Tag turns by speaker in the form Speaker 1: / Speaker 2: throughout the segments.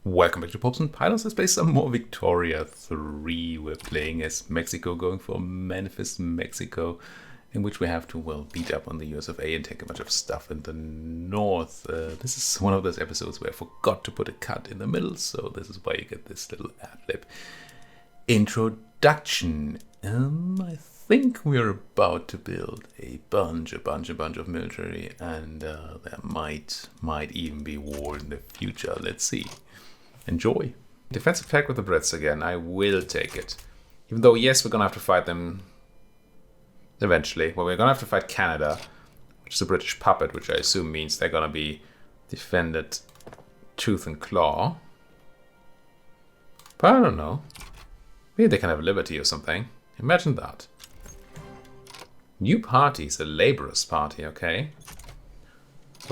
Speaker 1: Welcome back to Popes and Pylos. Let's play some more Victoria 3. We're playing as Mexico, going for Memphis, Mexico, in which we have to, well, beat up on the US of A and take a bunch of stuff in the north. This is one of those episodes where I forgot to put a cut in the middle, so this is why you get this little ad-lib. Introduction. I think we're about to build a bunch of military, and there might even be war in the future. Let's see. Enjoy. Defensive tech with the Brits again. I will take it. Even though, yes, we're going to have to fight them eventually. Well, we're going to have to fight Canada, which is a British puppet, which I assume means they're going to be defended tooth and claw. But I don't know. Maybe they can have liberty or something. Imagine that. New party is a laborers party, okay.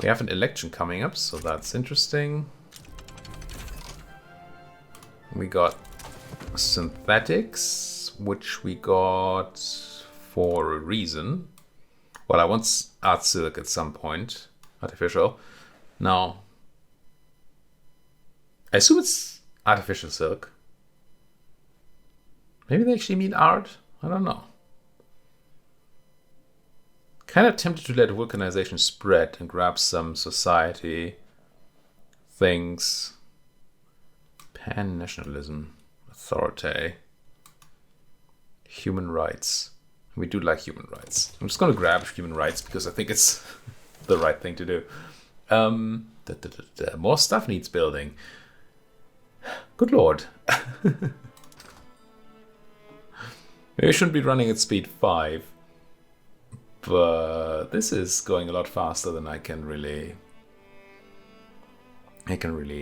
Speaker 1: We have an election coming up, so that's interesting. We got synthetics, which we got for a reason. Well, I want art silk at some point. Artificial. Now, I assume it's artificial silk. Maybe they actually mean art? I don't know. Kind of tempted to let vulcanization spread and grab some society things. Pan-nationalism, authority, human rights. We do like human rights. I'm just going to grab human rights because I think it's the right thing to do. More stuff needs building. Good lord. Maybe I shouldn't be running at speed 5. But this is going a lot faster than I can really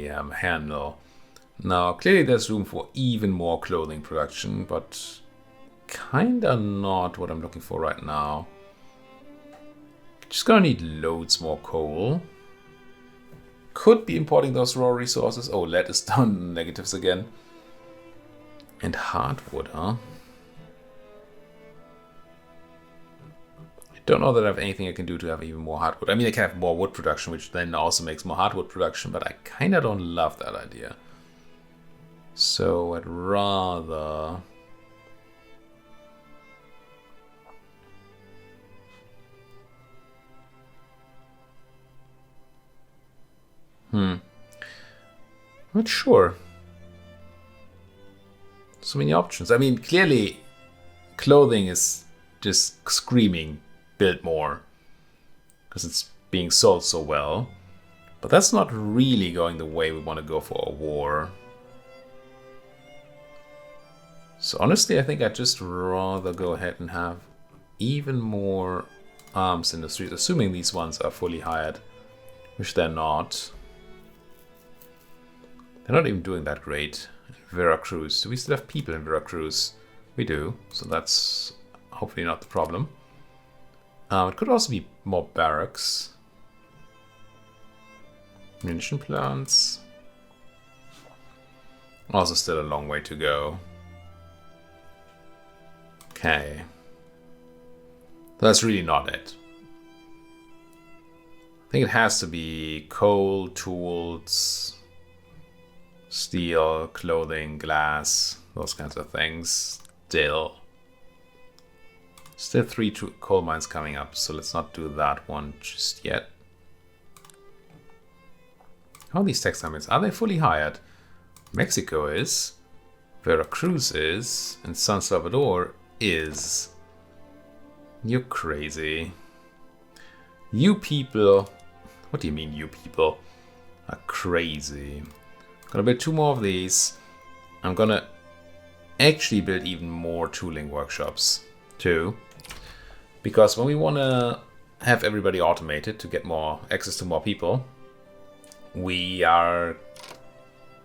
Speaker 1: handle. Now, clearly there's room for even more clothing production, but kinda not what I'm looking for right now. Just gonna need loads more coal. Could be importing those raw resources. Oh, lead is down negatives again. And hardwood, huh? I don't know that I have anything I can do to have even more hardwood. I mean, I can have more wood production, which then also makes more hardwood production, but I kinda don't love that idea. So I'd rather... Not sure. So many options. I mean, clearly clothing is just screaming build more because it's being sold so well. But that's not really going the way we want to go for a war. So honestly, I think I'd just rather go ahead and have even more arms industries, assuming these ones are fully hired, which they're not. They're not even doing that great. Veracruz. Do we still have people in Veracruz? We do, so that's hopefully not the problem. It could also be more barracks. Munition plants. Also still a long way to go. Okay. That's really not it. I think it has to be coal, tools, steel, clothing, glass, those kinds of things. Still 3 coal mines coming up, so let's not do that one just yet. How are these textile mills? Are they fully hired? Mexico is, Veracruz is, and San Salvador is. You're crazy. You people, what do you mean you people, are crazy. Gonna build 2 more of these. I'm gonna actually build even more tooling workshops too. Because when we wanna have everybody automated to get more access to more people, we are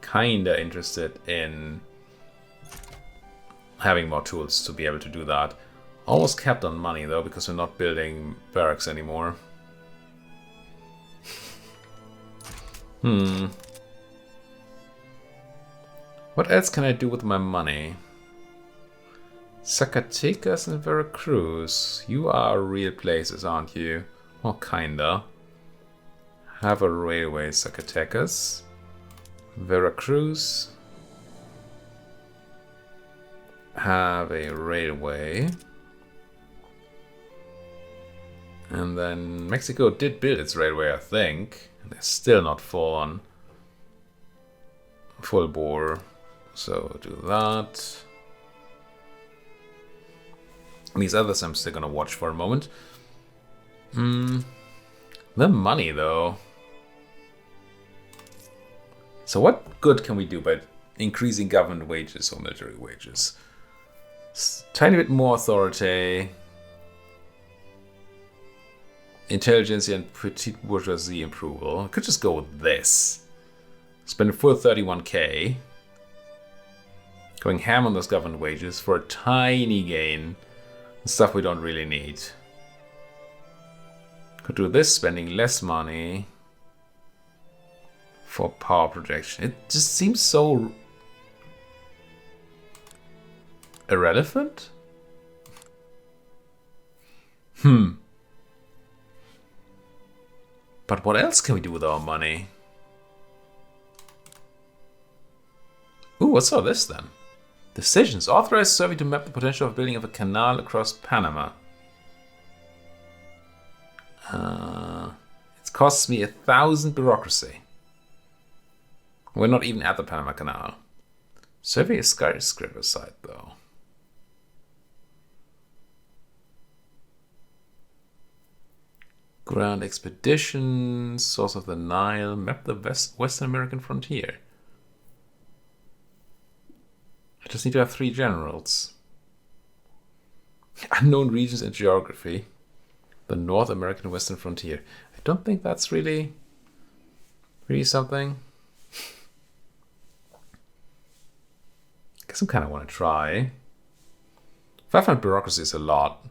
Speaker 1: kinda interested in having more tools to be able to do that. Almost capped on money though, because we're not building barracks anymore. What else can I do with my money? Zacatecas and Veracruz. You are real places, aren't you? Well, kinda. Have a railway, Zacatecas. Veracruz have a railway. And then Mexico did build its railway, I think. They're still not full bore. So do that. These others I'm still gonna watch for a moment. The money though. So what good can we do by increasing government wages or military wages? Tiny bit more authority. Intelligence and petite bourgeoisie approval. I could just go with this. Spend a full 31k. Going ham on those government wages for a tiny gain. Stuff we don't really need. Could do this, spending less money for power projection. It just seems so irrelevant. But what else can we do with our money? Ooh, what's all this then? Decisions. Authorize survey to map the potential of building of a canal across Panama. It costs me 1,000 bureaucracy. We're not even at the Panama Canal. Survey a skyscraper site though. Ground expedition, source of the Nile, map the Western American frontier. I just need to have 3 generals. Unknown regions and geography. The North American Western frontier. I don't think that's really something. Guess I kind of want to try. 500 bureaucracy is a lot.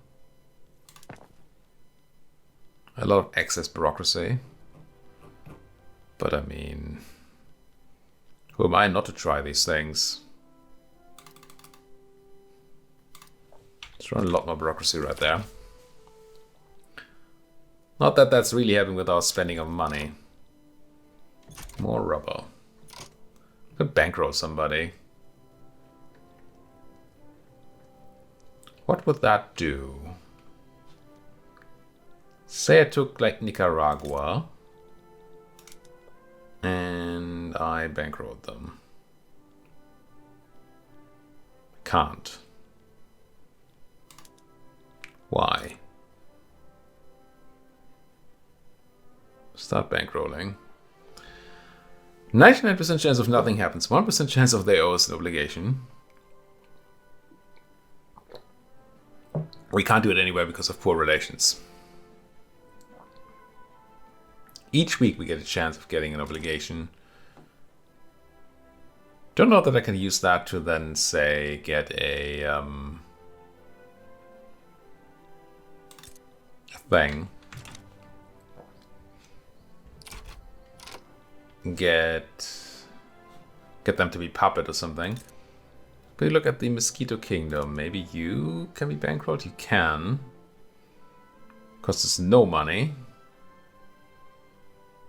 Speaker 1: A lot of excess bureaucracy. But I mean, who am I not to try these things? Let's run a lot more bureaucracy right there. Not that that's really helping with our spending of money. More rubber. Could bankroll somebody. What would that do? Say I took like Nicaragua and I bankrolled them. Can't. Why? Start bankrolling. 99% chance of nothing happens. 1% chance of they owe us an obligation. We can't do it anyway because of poor relations. Each week we get a chance of getting an obligation. Don't know that I can use that to then say get a thing. Get them to be puppet or something. But you look at the Mosquito Kingdom. Maybe you can be bankrolled? You can. Costs us no money.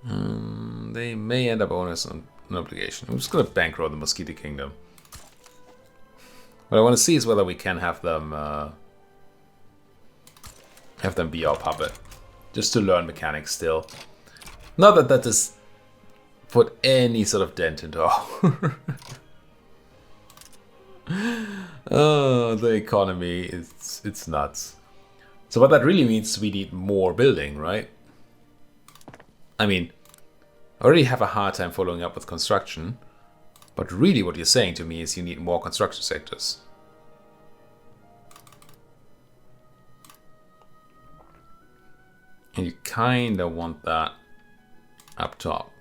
Speaker 1: They may end up owing us an obligation. I'm just going to bankroll the Mosquito Kingdom. What I want to see is whether we can have them be our puppet. Just to learn mechanics still. Not that that is put any sort of dent into our... Oh, the economy, it's nuts. So what that really means, we need more building, right? I mean, I already have a hard time following up with construction, but really what you're saying to me is you need more construction sectors. And you kinda want that up top.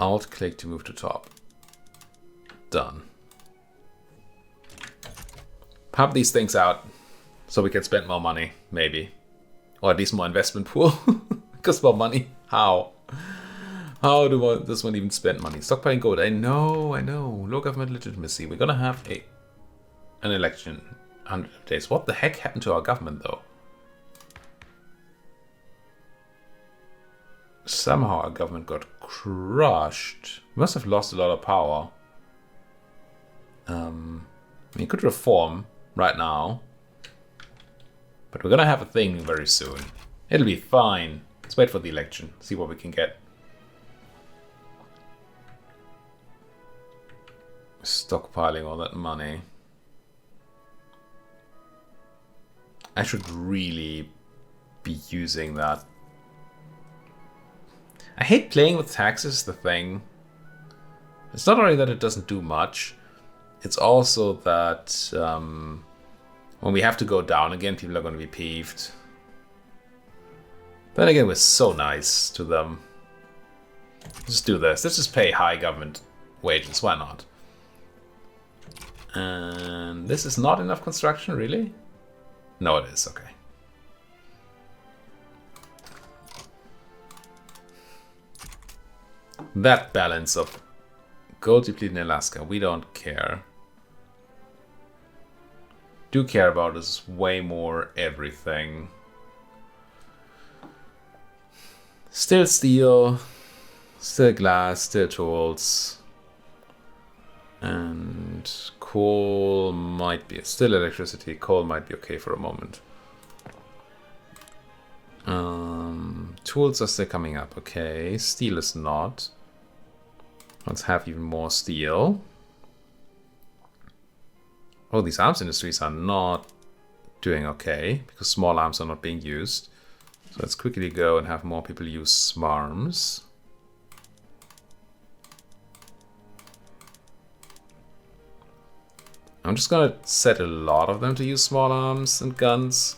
Speaker 1: Alt click to move to top. Done. Pump these things out so we can spend more money, maybe. Or at least more investment pool. Because more money. How? How does one even spend money? Stockpiling gold. I know. Low government legitimacy. We're gonna have an election 100 days. What the heck happened to our government though? Somehow our government got crushed. We must have lost a lot of power. We could reform right now. But we're gonna have a thing very soon. It'll be fine. Let's wait for the election. See what we can get. Stockpiling all that money. I should really be using that. I hate playing with taxes, the thing. It's not only that it doesn't do much, it's also that when we have to go down again, people are going to be peeved. Then again, we're so nice to them. Let's do this. Let's just pay high government wages. Why not? And this is not enough construction, really? No, it is. Okay. That balance of gold depleted in Alaska, we don't care. Do care about is way more everything. Still steel, still glass, still tools. And coal might be, still electricity, coal might be okay for a moment. Tools are still coming up, okay. Steel is not. Let's have even more steel. Oh, these arms industries are not doing okay because small arms are not being used. So let's quickly go and have more people use SMARMs. I'm just gonna set a lot of them to use small arms and guns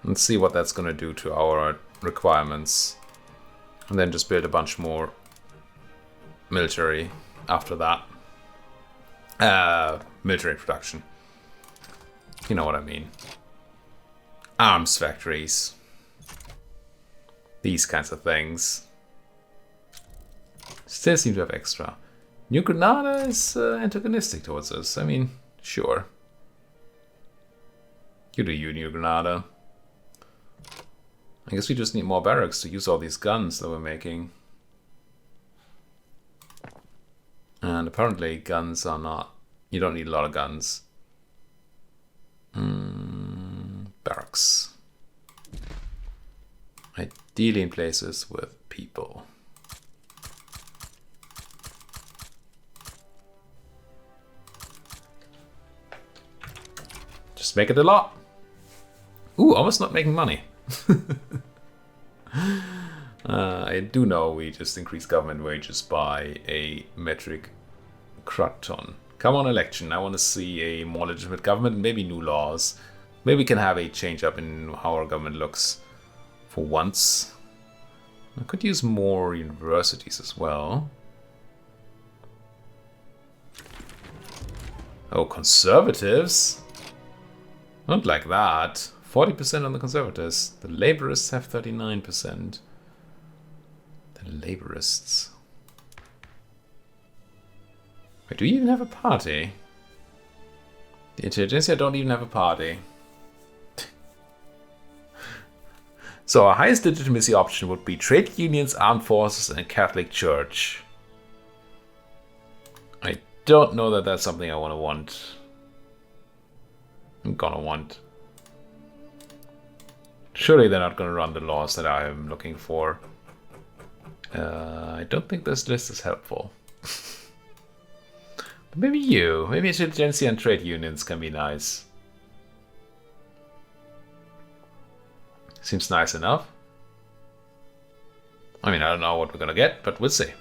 Speaker 1: and see what that's gonna do to our requirements. And then just build a bunch more military after that. Military production. You know what I mean. Arms factories. These kinds of things. Still seem to have extra. New Granada is antagonistic towards us. I mean, sure. You do you, New Granada. I guess we just need more barracks to use all these guns that we're making. And apparently guns are not... You don't need a lot of guns. Barracks. Ideally in places with people. Just make it a lot. Ooh, almost not making money. I do know we just increased government wages by a metric ton. Come on, election. I want to see a more legitimate government and maybe new laws. Maybe we can have a change up in how our government looks for once. I could use more universities as well. Oh, conservatives? Not like that. 40% on the conservatives. The laborists have 39%. The laborists. Wait, do you even have a party? The intelligentsia don't even have a party. So our highest legitimacy option would be trade unions, armed forces, and Catholic Church. I don't know that that's something I want. I'm gonna want. Surely they're not gonna run the laws that I'm looking for. I don't think this list is helpful. But maybe you. Maybe intelligentsia and trade unions can be nice. Seems nice enough. I mean, I don't know what we're gonna get, but we'll see.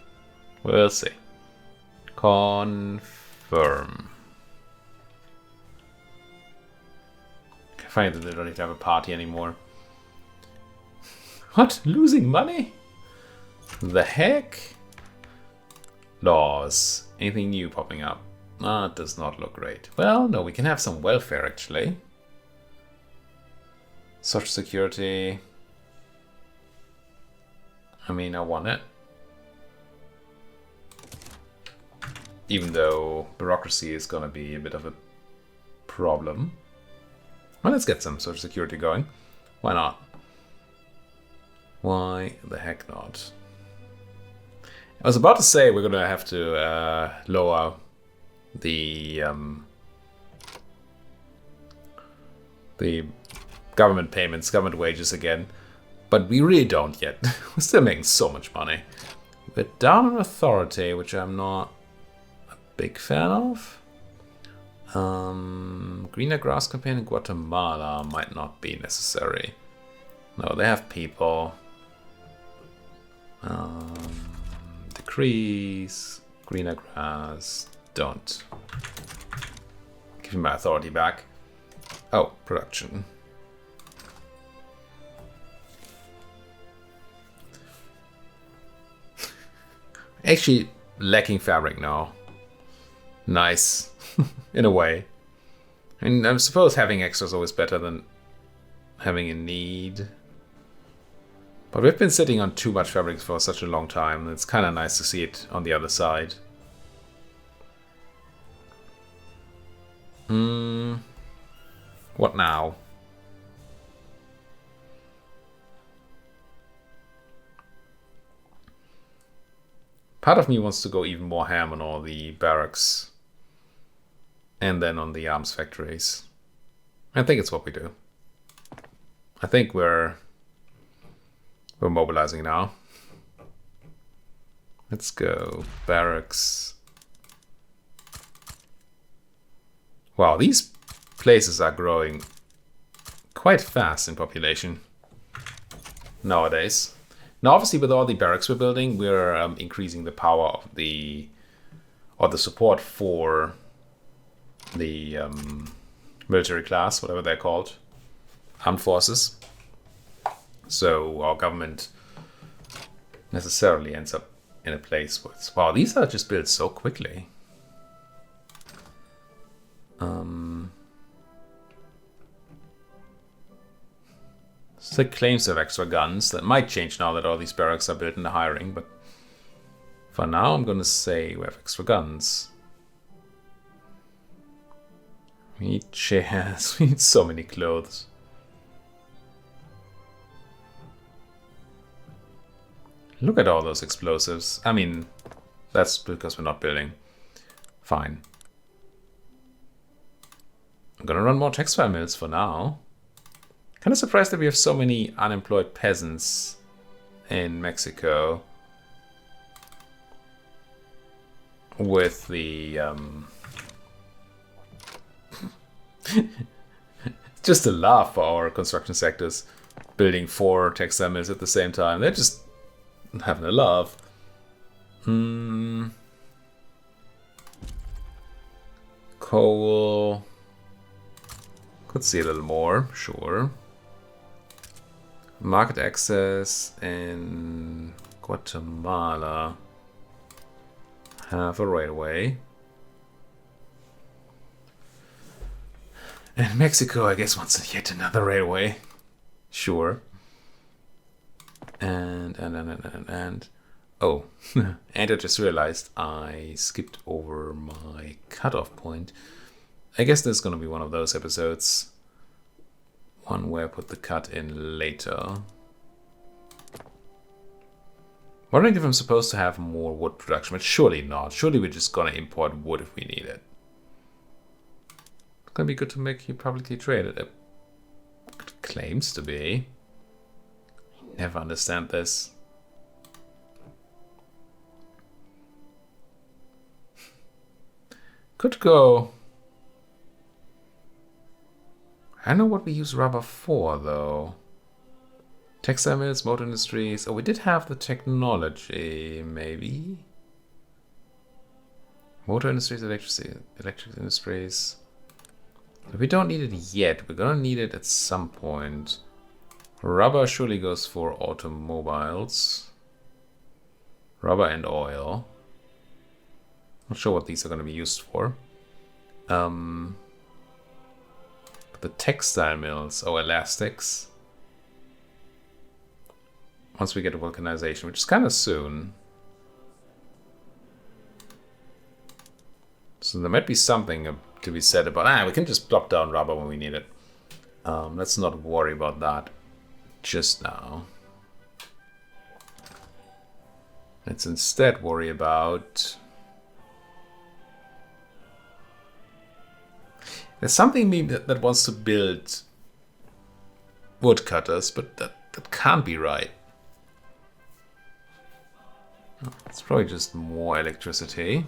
Speaker 1: We'll see. Confirm. I find that they don't need to have a party anymore. What? Losing money? The heck? Laws. Anything new popping up? Ah, it does not look great. Well, no, we can have some welfare actually. Social security. I mean, I want it. Even though bureaucracy is gonna be a bit of a problem. Well, let's get some social security going. Why not? Why the heck not? I was about to say we're gonna have to lower the government payments, government wages again, but we really don't yet. We're still making so much money. We're down on authority, which I'm not a big fan of. Greener grass campaign in Guatemala might not be necessary. No, they have people. Decrease, greener grass, don't. Give me my authority back. Oh, production. Actually, lacking fabric now. Nice, in a way. And I suppose having extra is always better than having a need. But we've been sitting on too much fabric for such a long time. It's kind of nice to see it on the other side. What now? Part of me wants to go even more ham on all the barracks. And then on the arms factories. I think it's what we do. I think we're mobilizing now. Let's go. Barracks. Wow, these places are growing quite fast in population nowadays. Now, obviously, with all the barracks we're building, we're increasing the power of the support for the military class, whatever they're called, armed forces. So our government necessarily ends up in a place where it's, wow, these are just built so quickly. So it claims to have extra guns. That might change now that all these barracks are built in the hiring, but for now I'm going to say we have extra guns. We need chairs, we need so many clothes. Look at all those explosives. I mean, that's because we're not building. Fine. I'm gonna run more textile mills for now. Kind of surprised that we have so many unemployed peasants in Mexico. With the just a laugh for our construction sectors building 4 textile mills at the same time. They're just having a laugh. Coal. Could see a little more, sure. Market access in Guatemala. Have a railway. And Mexico, I guess, wants yet another railway. Sure. And oh, and I just realized I skipped over my cutoff point. I guess this is going to be one of those episodes. One where I put the cut in later. Wondering if I'm supposed to have more wood production, but surely not. Surely we're just going to import wood if we need it. It's going to be good to make you publicly traded. It claims to be. I never understand this. Could go. I don't know what we use rubber for, though. Textile mills, motor industries. Oh, we did have the technology, maybe. Motor industries, electric industries. But we don't need it yet. We're gonna need it at some point. Rubber surely goes for automobiles. Rubber and oil. Not sure what these are gonna be used for. But the textile mills, oh, elastics. Once we get to vulcanization, which is kind of soon. So there might be something to be said about, we can just plop down rubber when we need it. Let's not worry about that just now. Let's instead worry about... There's something in me that wants to build woodcutters, but that can't be right. It's probably just more electricity.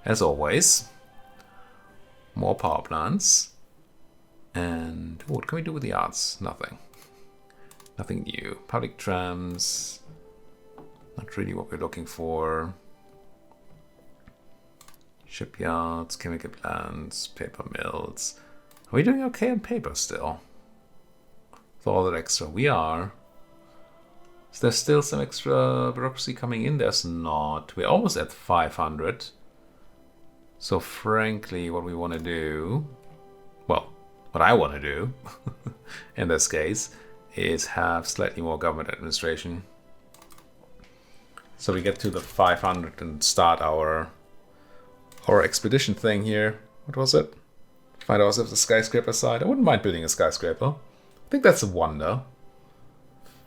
Speaker 1: As always. More power plants. And what can we do with the arts? Nothing. Nothing new. Public trams. Not really what we're looking for. Shipyards, chemical plants, paper mills. Are we doing okay on paper still? With all that extra, we are. Is there still some extra bureaucracy coming in? There's not. We're almost at 500. So frankly, what we want to do, well, what I want to do in this case is have slightly more government administration. So we get to the 500 and start our expedition thing here. What was it? Find ourselves a skyscraper site. I wouldn't mind building a skyscraper. I think that's a wonder.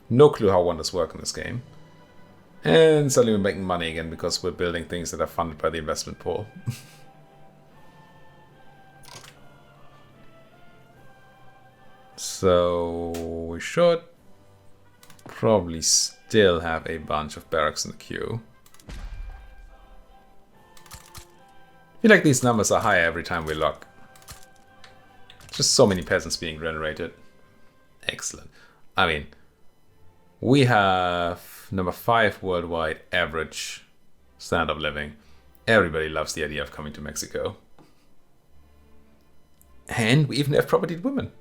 Speaker 1: No clue how wonders work in this game. And suddenly we're making money again because we're building things that are funded by the investment pool. So we should probably still have a bunch of barracks in the queue. I feel like these numbers are higher every time we look. Just so many peasants being generated. Excellent. I mean, we have number 5 worldwide average standard of living. Everybody loves the idea of coming to Mexico. And we even have propertied women.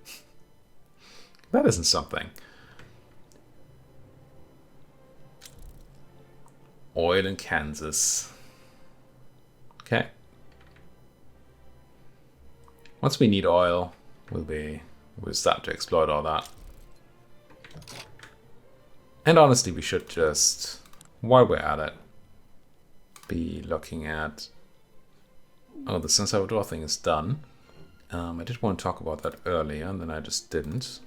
Speaker 1: That isn't something. Oil in Kansas. Okay. Once we need oil, we'll start to exploit all that. And honestly, we should just, while we're at it, be looking at... Oh, the San Salvador thing is done. I did want to talk about that earlier, and then I just didn't.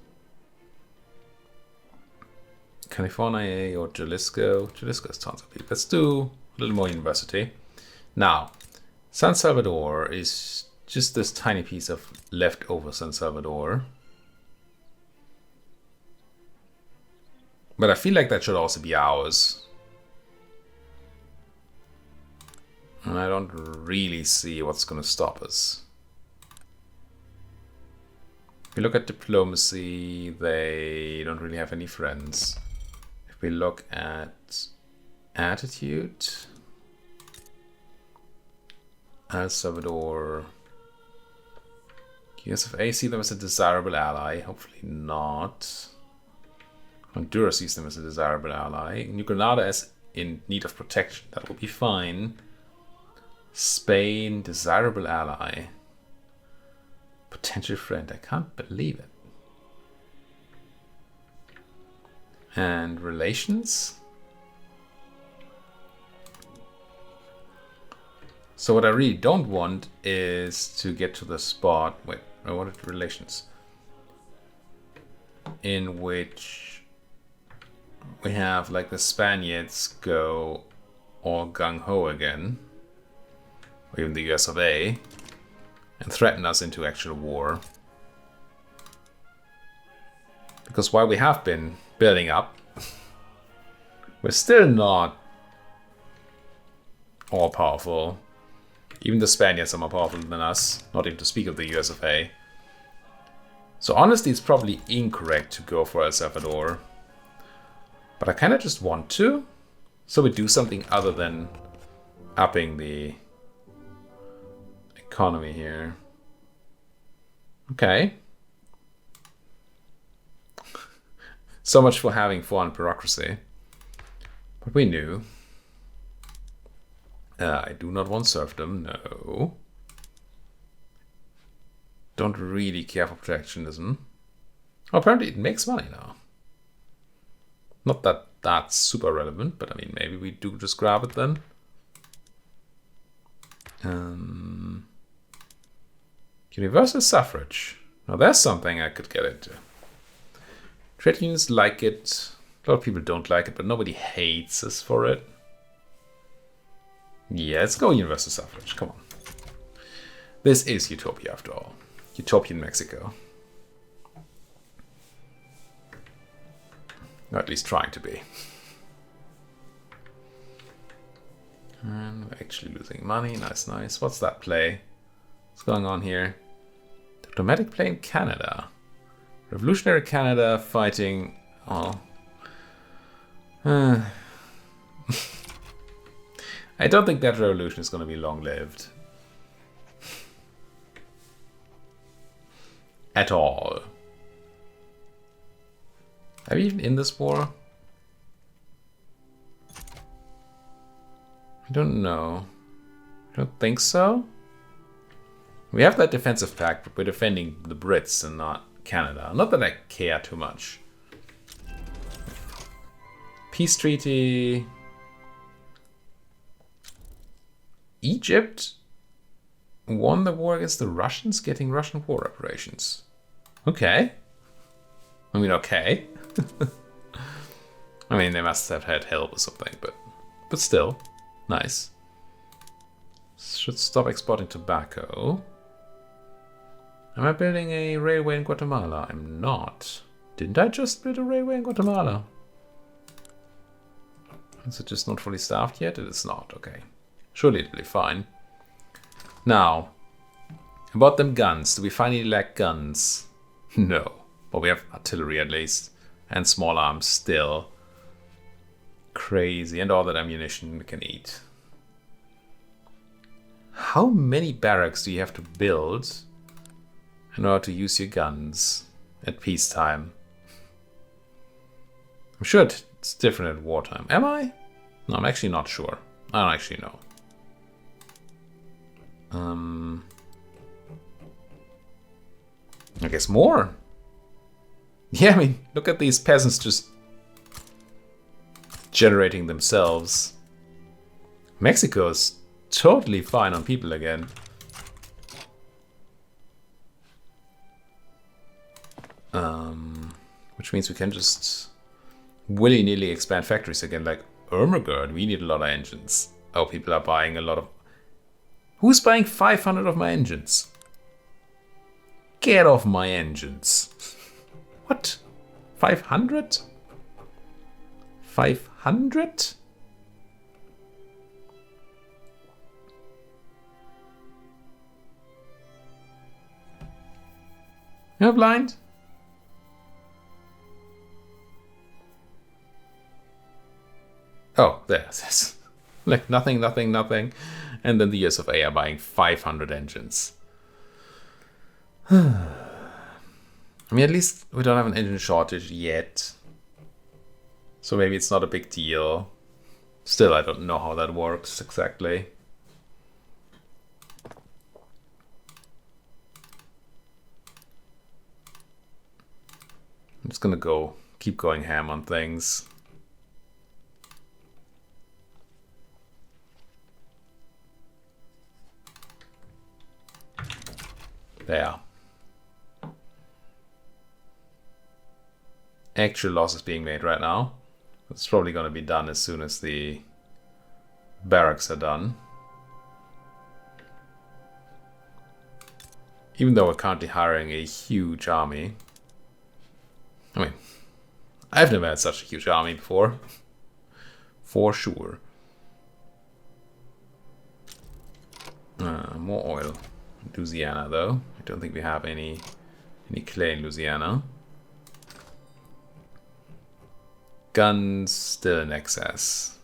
Speaker 1: California or Jalisco? Jalisco is tons of people. Let's do a little more university. Now, San Salvador is just this tiny piece of leftover San Salvador. But I feel like that should also be ours. And I don't really see what's going to stop us. If we look at diplomacy, they don't really have any friends. If we look at attitude, El Salvador, USFA see them as a desirable ally. Hopefully not. Honduras sees them as a desirable ally. New Granada is in need of protection. That will be fine. Spain, desirable ally. Potential friend. I can't believe it. And relations. So what I really don't want is to get to the spot. Wait, I wanted relations. In which we have like the Spaniards go all gung-ho again. Or even the US of A. And threaten us into actual war. Because while we have been building up, we're still not all powerful. Even the Spaniards are more powerful than us, not even to speak of the US of A. So honestly, it's probably incorrect to go for El Salvador. But I kind of just want to. So we do something other than upping the economy here. Okay. So much for having foreign bureaucracy. But we knew. I do not want serfdom, no. Don't really care for protectionism. Oh, apparently it makes money now. Not that that's super relevant, but I mean, maybe we do just grab it then. Universal suffrage. Now there's something I could get into. Trade unions like it. A lot of people don't like it, but nobody hates us for it. Yeah, let's go universal suffrage. Come on. This is utopia after all. Utopian Mexico. Or at least trying to be. And we're actually losing money. Nice, nice. What's that play? What's going on here? Diplomatic play in Canada. Revolutionary Canada fighting... Oh. I don't think that revolution is going to be long-lived. At all. Are we even in this war? I don't know. I don't think so. We have that defensive pact, but we're defending the Brits and not Canada. Not that I care too much. Peace treaty. Egypt won the war against the Russians, getting Russian war reparations. Okay. I mean, okay. I mean, they must have had help or something, but still, nice. Should stop exporting tobacco. Am I building a railway in Guatemala? I'm not. Didn't I just build a railway in Guatemala? Is it just not fully staffed yet? It is not, okay. Surely it'll be fine. Now, about them guns. Do we finally lack guns? No. But we have artillery at least. And small arms still. Crazy. And all that ammunition we can eat. How many barracks do you have to build in order to use your guns at peacetime? I'm sure it's different at wartime. Am I? No, I'm actually not sure. I don't actually know. I guess more. Yeah, I mean, look at these peasants just generating themselves. Mexico is totally fine on people again. Which means we can just willy-nilly expand factories again. Like, oh my god, we need a lot of engines. Oh, people are buying a lot of... Who's buying 500 of my engines? Get off my engines. What? 500? 500? You're blind? Oh, there it is. Like nothing, nothing, nothing. And then the US of A are buying 500 engines. I mean, at least we don't have an engine shortage yet. So maybe it's not a big deal. Still, I don't know how that works exactly. I'm just gonna keep going ham on things. There. Actual loss is being made right now. It's probably going to be done as soon as the barracks are done. Even though we're currently hiring a huge army. I mean, I've never had such a huge army before. For sure. More oil. Louisiana, though. I don't think we have any clay in Louisiana. Guns still in excess.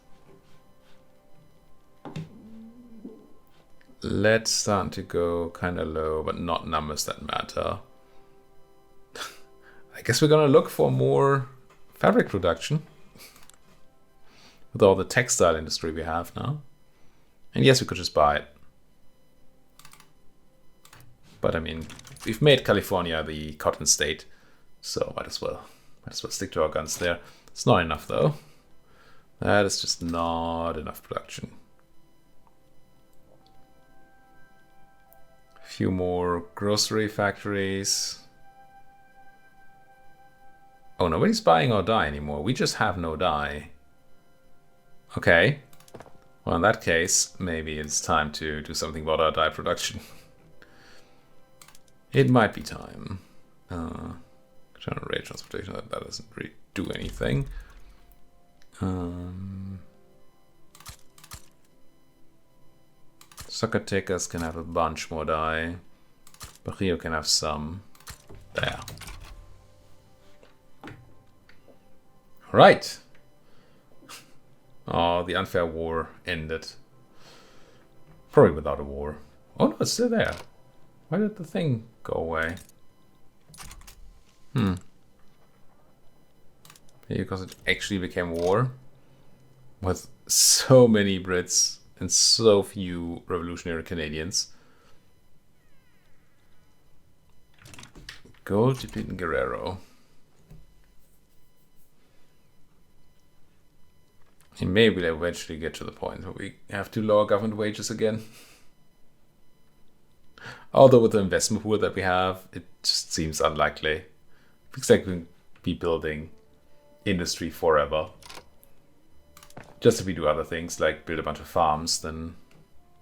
Speaker 1: Let's start to go kind of low, but not numbers that matter. I guess we're gonna look for more fabric production with all the textile industry we have now. And yes, we could just buy it. But I mean, we've made California the cotton state, so might as well stick to our guns there. It's not enough though. That is just not enough production. A few more grocery factories. Oh, nobody's buying our dye anymore. We just have no dye. Okay. Well, in that case, maybe it's time to do something about our dye production. It might be time. General rate transportation, that doesn't really do anything. Sucker takers can have a bunch more dye. Barrio can have some. There. Right. Oh, the unfair war ended. Probably without a war. Oh no, it's still there. Why did the thing go away? Maybe because it actually became war. With so many Brits and so few revolutionary Canadians. Go to Pete and Guerrero. And maybe we'll eventually get to the point where we have to lower government wages again. Although with the investment pool that we have, it just seems unlikely. Because I can be building industry forever. Just if we do other things, like build a bunch of farms, then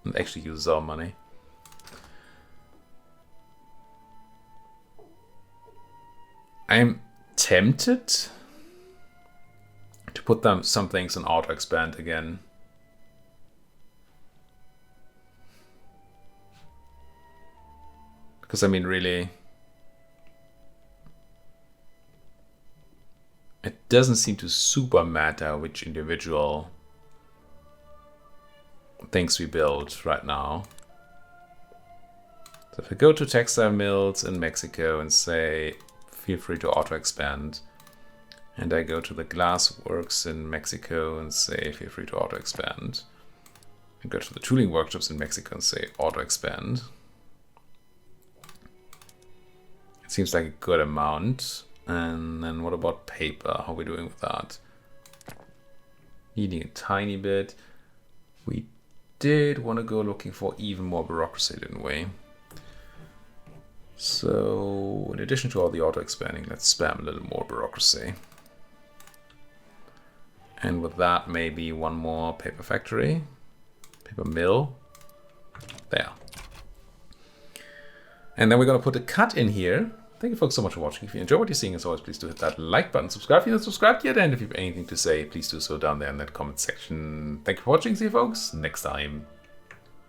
Speaker 1: it actually uses our money. I'm tempted to put some things on auto expand again. Because I mean, really, it doesn't seem to super matter which individual things we build right now. So if I go to textile mills in Mexico and say, feel free to auto expand, and I go to the glass works in Mexico and say, feel free to auto expand, and go to the tooling workshops in Mexico and say, auto expand. It seems like a good amount. And then what about paper? How are we doing with that? Needing a tiny bit. We did want to go looking for even more bureaucracy, didn't we? So in addition to all the auto expanding, let's spam a little more bureaucracy. And with that, maybe one more paper factory, paper mill. There. And then we're going to put a cut in here. Thank you folks so much for watching. If you enjoy what you're seeing, as always, please do hit that like button. Subscribe if you're not subscribed yet. And if you have anything to say, please do so down there in that comment section. Thank you for watching. See you folks next time.